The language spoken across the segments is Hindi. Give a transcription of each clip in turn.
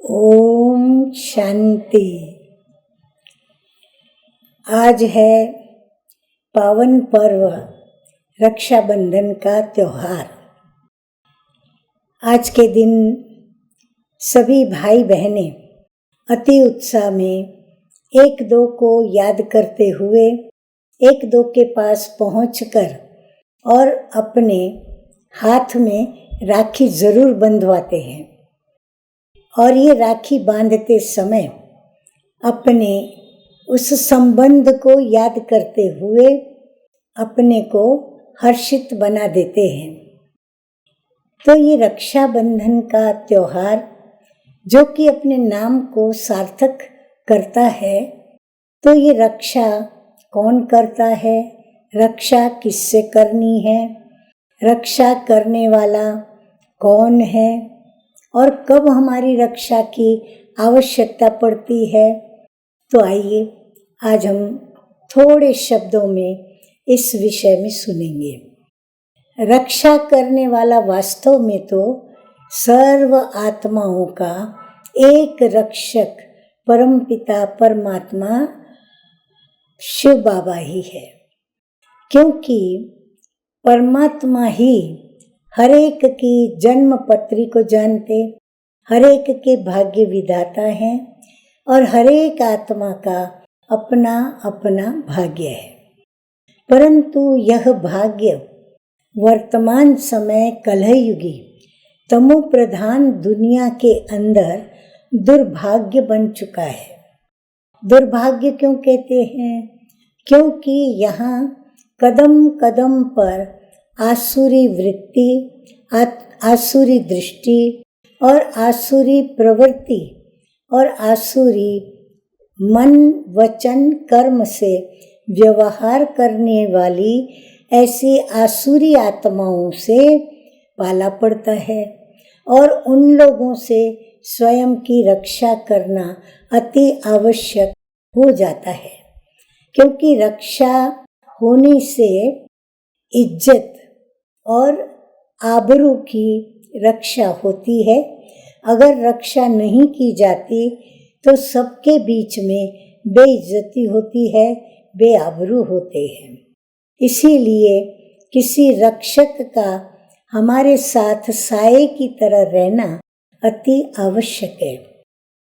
ओम शांति। आज है पावन पर्व रक्षाबंधन का त्योहार। आज के दिन सभी भाई बहनें अति उत्साह में एक दो को याद करते हुए एक दो के पास पहुंचकर और अपने हाथ में राखी जरूर बंधवाते हैं। और ये राखी बांधते समय अपने उस संबंध को याद करते हुए अपने को हर्षित बना देते हैं। तो ये रक्षाबंधन का त्योहार जो कि अपने नाम को सार्थक करता है, तो ये रक्षा कौन करता है, रक्षा किससे करनी है, रक्षा करने वाला कौन है और कब हमारी रक्षा की आवश्यकता पड़ती है। तो आइए आज हम थोड़े शब्दों में इस विषय में सुनेंगे। रक्षा करने वाला वास्तव में तो सर्व आत्माओं का एक रक्षक परमपिता परमात्मा शिव बाबा ही है, क्योंकि परमात्मा ही हर एक की जन्म पत्री को जानते, हर एक के भाग्य विधाता हैं और हर एक आत्मा का अपना अपना भाग्य है। परंतु यह भाग्य वर्तमान समय कलहयुगी तमो प्रधान दुनिया के अंदर दुर्भाग्य बन चुका है। दुर्भाग्य क्यों कहते हैं? क्योंकि यहाँ कदम कदम पर आसुरी वृत्ति, आसुरी दृष्टि और आसुरी प्रवृत्ति और आसुरी मन वचन कर्म से व्यवहार करने वाली ऐसी आसुरी आत्माओं से पाला पड़ता है और उन लोगों से स्वयं की रक्षा करना अति आवश्यक हो जाता है। क्योंकि रक्षा होने से इज्जत और आबरू की रक्षा होती है। अगर रक्षा नहीं की जाती तो सबके बीच में बेइज्जती होती है, बेआबरू होते हैं। इसीलिए किसी रक्षक का हमारे साथ साये की तरह रहना अति आवश्यक है।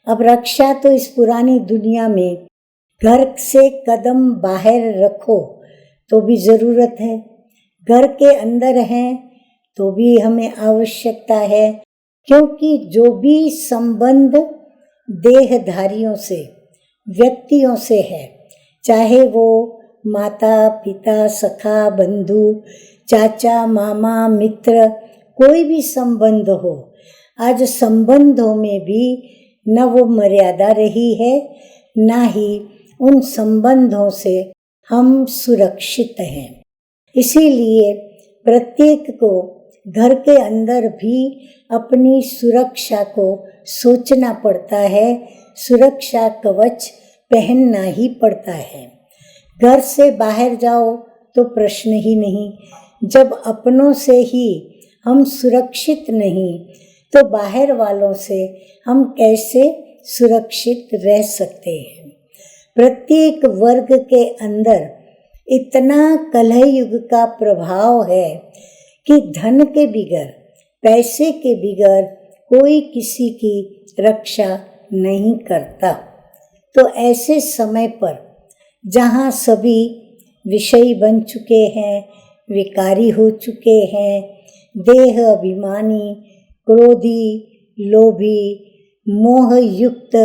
अब रक्षा तो इस पुरानी दुनिया में घर से कदम बाहर रखो तो भी ज़रूरत है, घर के अंदर हैं तो भी हमें आवश्यकता है। क्योंकि जो भी संबंध देहधारियों से, व्यक्तियों से है, चाहे वो माता पिता सखा बंधु चाचा मामा मित्र कोई भी संबंध हो, आज संबंधों में भी न वो मर्यादा रही है, ना ही उन संबंधों से हम सुरक्षित हैं। इसीलिए प्रत्येक को घर के अंदर भी अपनी सुरक्षा को सोचना पड़ता है, सुरक्षा कवच पहनना ही पड़ता है। घर से बाहर जाओ तो प्रश्न ही नहीं। जब अपनों से ही हम सुरक्षित नहीं तो बाहर वालों से हम कैसे सुरक्षित रह सकते हैं। प्रत्येक वर्ग के अंदर इतना कलहयुग का प्रभाव है कि धन के बिगर, पैसे के बिगर कोई किसी की रक्षा नहीं करता। तो ऐसे समय पर जहाँ सभी विषयी बन चुके हैं, विकारी हो चुके हैं, देह अभिमानी, क्रोधी, लोभी, मोह युक्त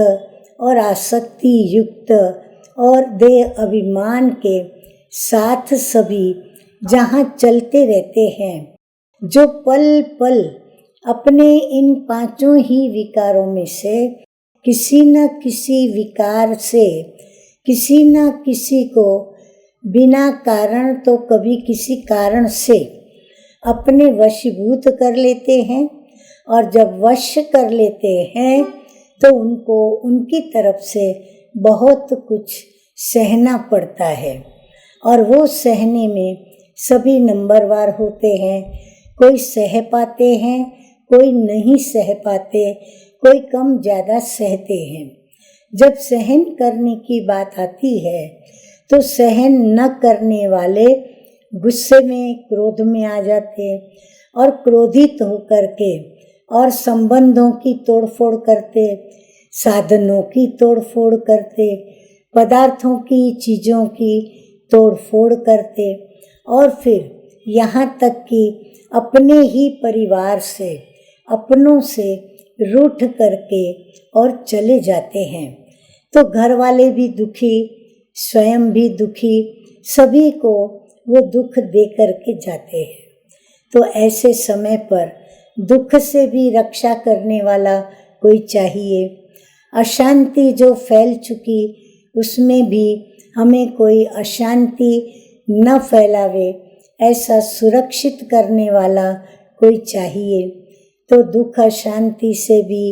और आसक्ति युक्त और देह अभिमान के साथ सभी जहाँ चलते रहते हैं, जो पल पल अपने इन पांचों ही विकारों में से किसी न किसी विकार से किसी न किसी को बिना कारण तो कभी किसी कारण से अपने वशीभूत कर लेते हैं। और जब वश कर लेते हैं तो उनको उनकी तरफ से बहुत कुछ सहना पड़ता है और वो सहने में सभी नंबरवार होते हैं। कोई सह पाते हैं, कोई नहीं सह पाते, कोई कम ज़्यादा सहते हैं। जब सहन करने की बात आती है तो सहन न करने वाले गुस्से में, क्रोध में आ जाते और क्रोधित होकर के और संबंधों की तोड़फोड़ करते, साधनों की तोड़फोड़ करते, पदार्थों की, चीज़ों की तोड़फोड़ करते और फिर यहाँ तक कि अपने ही परिवार से, अपनों से रूठ करके और चले जाते हैं। तो घर वाले भी दुखी, स्वयं भी दुखी, सभी को वो दुख दे करके जाते हैं। तो ऐसे समय पर दुख से भी रक्षा करने वाला कोई चाहिए। अशांति जो फैल चुकी उसमें भी हमें कोई अशांति न फैलावे, ऐसा सुरक्षित करने वाला कोई चाहिए। तो दुख अशांति से भी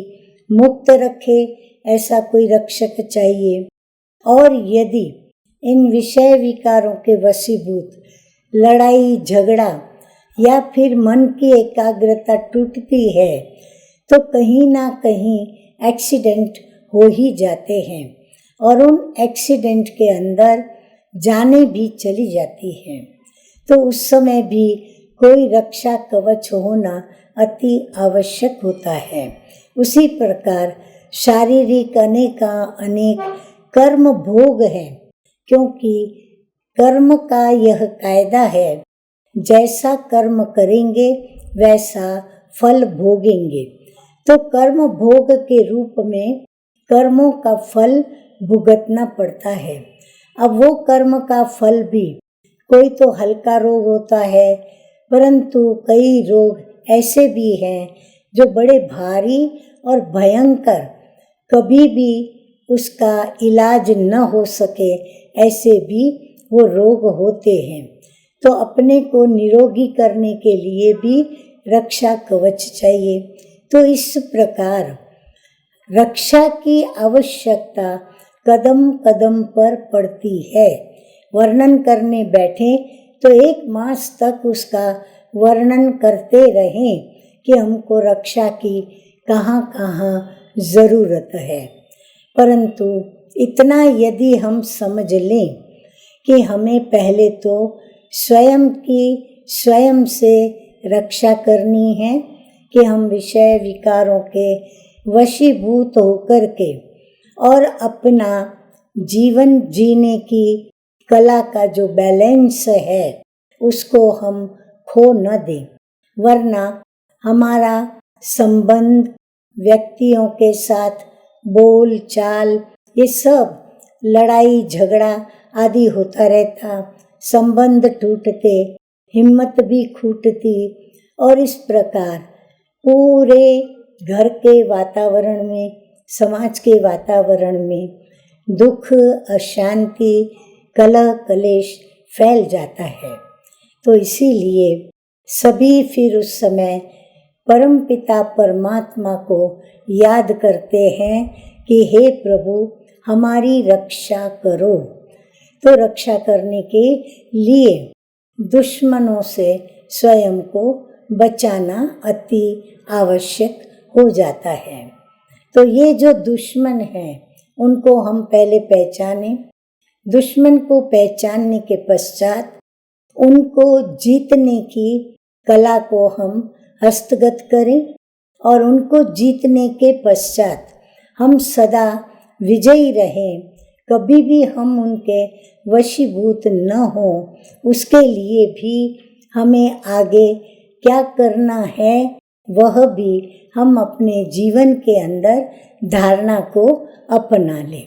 मुक्त रखे, ऐसा कोई रक्षक चाहिए। और यदि इन विषय विकारों के वशीभूत लड़ाई झगड़ा या फिर मन की एकाग्रता टूटती है तो कहीं ना कहीं एक्सीडेंट हो ही जाते हैं और उन एक्सीडेंट के अंदर जाने भी चली जाती हैं। तो उस समय भी कोई रक्षा कवच होना अति आवश्यक होता है। उसी प्रकार शारीरिक अनेक कर्म भोग हैं, क्योंकि कर्म का यह कायदा है, जैसा कर्म करेंगे वैसा फल भोगेंगे। तो कर्म भोग के रूप में कर्मों का फल भुगतना पड़ता है। अब वो कर्म का फल भी कोई तो हल्का रोग होता है, परंतु कई रोग ऐसे भी हैं जो बड़े भारी और भयंकर, कभी भी उसका इलाज न हो सके, ऐसे भी वो रोग होते हैं। तो अपने को निरोगी करने के लिए भी रक्षा कवच चाहिए। तो इस प्रकार रक्षा की आवश्यकता कदम कदम पर पड़ती है। वर्णन करने बैठे तो 1 मास तक उसका वर्णन करते रहें कि हमको रक्षा की कहाँ कहाँ ज़रूरत है। परंतु इतना यदि हम समझ लें कि हमें पहले तो स्वयं की स्वयं से रक्षा करनी है कि हम विषय विकारों के वशीभूत होकर के और अपना जीवन जीने की कला का जो बैलेंस है उसको हम खो न दें, वरना हमारा संबंध व्यक्तियों के साथ, बोल चाल, ये सब लड़ाई झगड़ा आदि होता रहता, संबंध टूटते, हिम्मत भी खूटती और इस प्रकार पूरे घर के वातावरण में, समाज के वातावरण में दुख, अशांति, कलह कलेश फैल जाता है। तो इसीलिए सभी फिर उस समय परमपिता परमात्मा को याद करते हैं कि हे प्रभु हमारी रक्षा करो। तो रक्षा करने के लिए दुश्मनों से स्वयं को बचाना अति आवश्यक हो जाता है। तो ये जो दुश्मन हैं उनको हम पहले पहचानें। दुश्मन को पहचानने के पश्चात उनको जीतने की कला को हम हस्तगत करें और उनको जीतने के पश्चात हम सदा विजयी रहें, कभी भी हम उनके वशीभूत न हो। उसके लिए भी हमें आगे क्या करना है वह भी हम अपने जीवन के अंदर धारणा को अपना लें।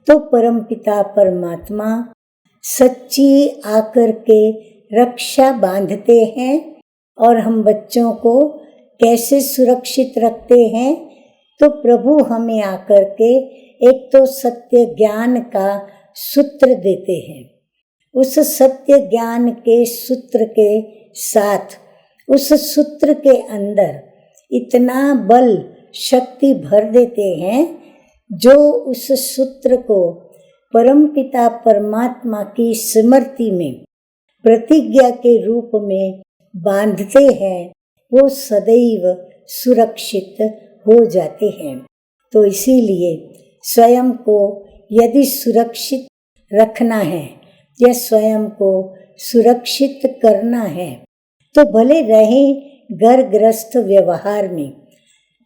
तो परमपिता परमात्मा सच्ची आकर के रक्षा बांधते हैं और हम बच्चों को कैसे सुरक्षित रखते हैं। तो प्रभु हमें आकर के एक तो सत्य ज्ञान का सूत्र देते हैं। उस सत्य ज्ञान के सूत्र के साथ उस सूत्र के अंदर इतना बल शक्ति भर देते हैं जो उस सूत्र को परमपिता परमात्मा की स्मृति में प्रतिज्ञा के रूप में बांधते हैं, वो सदैव सुरक्षित हो जाते हैं। तो इसीलिए स्वयं को यदि सुरक्षित रखना है या स्वयं को सुरक्षित करना है तो भले रहे घर गृहस्थ व्यवहार में,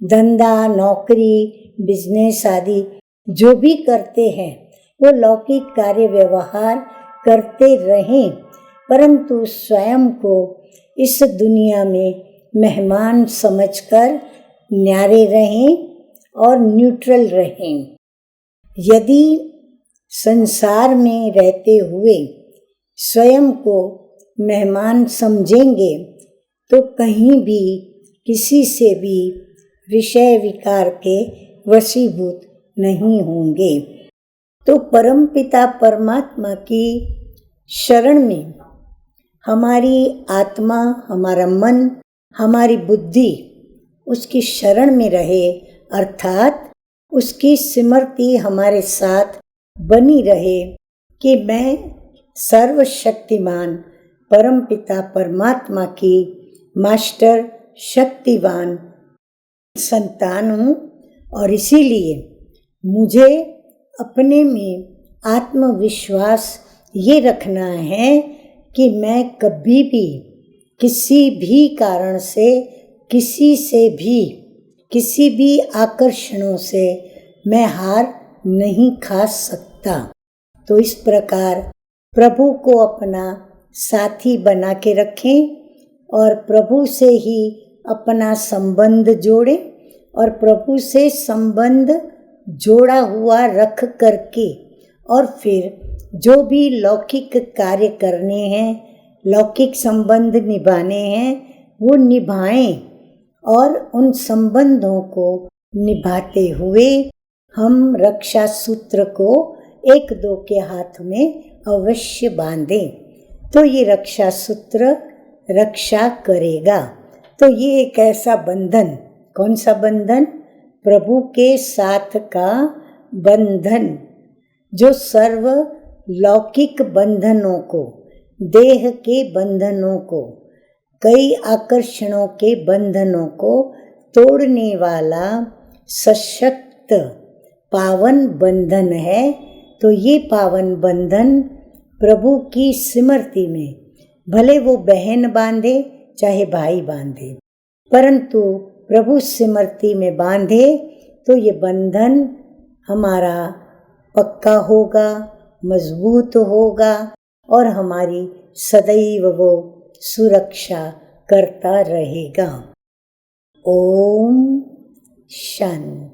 धंधा, नौकरी, बिजनेस आदि जो भी करते हैं वो लौकिक कार्य व्यवहार करते रहें, परंतु स्वयं को इस दुनिया में मेहमान समझकर न्यारे रहें और न्यूट्रल रहें। यदि संसार में रहते हुए स्वयं को मेहमान समझेंगे तो कहीं भी किसी से भी विषय विकार के वशीभूत नहीं होंगे। तो परमपिता परमात्मा की शरण में हमारी आत्मा, हमारा मन, हमारी बुद्धि उसकी शरण में रहे, अर्थात उसकी स्मृति हमारे साथ बनी रहे कि मैं सर्वशक्तिमान परमपिता परमात्मा की मास्टर शक्तिवान संतान हूँ और इसीलिए मुझे अपने में आत्मविश्वास ये रखना है कि मैं कभी भी किसी भी कारण से, किसी से भी, किसी भी आकर्षणों से मैं हार नहीं खा सकता। तो इस प्रकार प्रभु को अपना साथी बना के रखें और प्रभु से ही अपना संबंध जोड़ें और प्रभु से संबंध जोड़ा हुआ रख करके और फिर जो भी लौकिक कार्य करने हैं, लौकिक संबंध निभाने हैं वो निभाएं और उन संबंधों को निभाते हुए हम रक्षा सूत्र को एक दो के हाथ में अवश्य बांधें तो ये रक्षा सूत्र रक्षा करेगा। तो ये एक ऐसा बंधन, कौन सा बंधन? प्रभु के साथ का बंधन, जो सर्व लौकिक बंधनों को, देह के बंधनों को, कई आकर्षणों के बंधनों को तोड़ने वाला सशक्त पावन बंधन है। तो ये पावन बंधन प्रभु की स्मृति में भले वो बहन बांधे चाहे भाई बांधे, परंतु प्रभु स्मृति में बांधे तो ये बंधन हमारा पक्का होगा, मजबूत होगा और हमारी सदैव वो सुरक्षा करता रहेगा। ओम शांति।